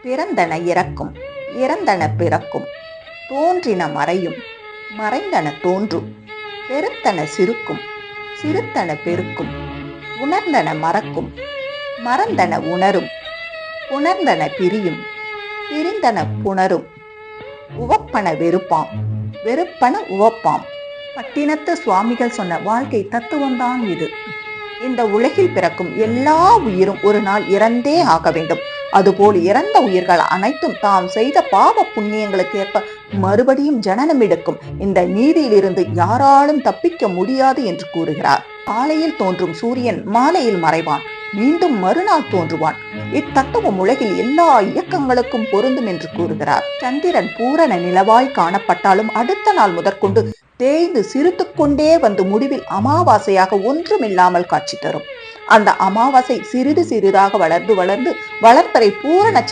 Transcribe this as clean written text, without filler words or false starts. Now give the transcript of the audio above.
பிறந்தன இறக்கும், இறந்தன பிறக்கும், தோன்றின மறையும், மறைந்தன தோன்றும், பெருத்தன சிறுக்கும், சிறுத்தன பெருக்கும், உணர்ந்தன மறக்கும், மறந்தன உணரும், உணர்ந்தன பிரியும், பிரிந்தன புணரும், உவப்பன வெறுப்பாம், வெறுப்பன உவப்பாம். பட்டினத்து சுவாமிகள் சொன்ன வாழ்க்கை தத்துவம்தான் இது. இந்த உலகில் பிறக்கும் எல்லா உயிரும் ஒரு நாள் இறந்தே ஆக வேண்டும். அதுபோல் இறந்த உயிர்கள் அனைத்தும் தாம் செய்த பாவ புண்ணியங்களுக்கு ஏற்ப மறுபடியும் ஜனனம் எடுக்கும். இந்த நீதியிலிருந்து யாராலும் தப்பிக்க முடியாது என்று கூறுகிறார். காலையில் தோன்றும் சூரியன் மாலையில் மறைவான், மீண்டும் மறுநாள் தோன்றுவான். இத்தத்துவம் உலகில் எல்லா இயக்கங்களுக்கும் பொருந்தும் என்று கூறுகிறார். சந்திரன் பூரண நிலவாய் காணப்பட்டாலும் அடுத்த நாள் முதற்கொண்டு தேய்ந்து சிரித்து கொண்டே வந்து முடிவில் அமாவாசையாக ஒன்றுமில்லாமல் காட்சி தரும். அந்த அமாவாசை சிறிது சிறிதாக வளர்ந்து வளர்ந்து வளர்ப்பறை பூரண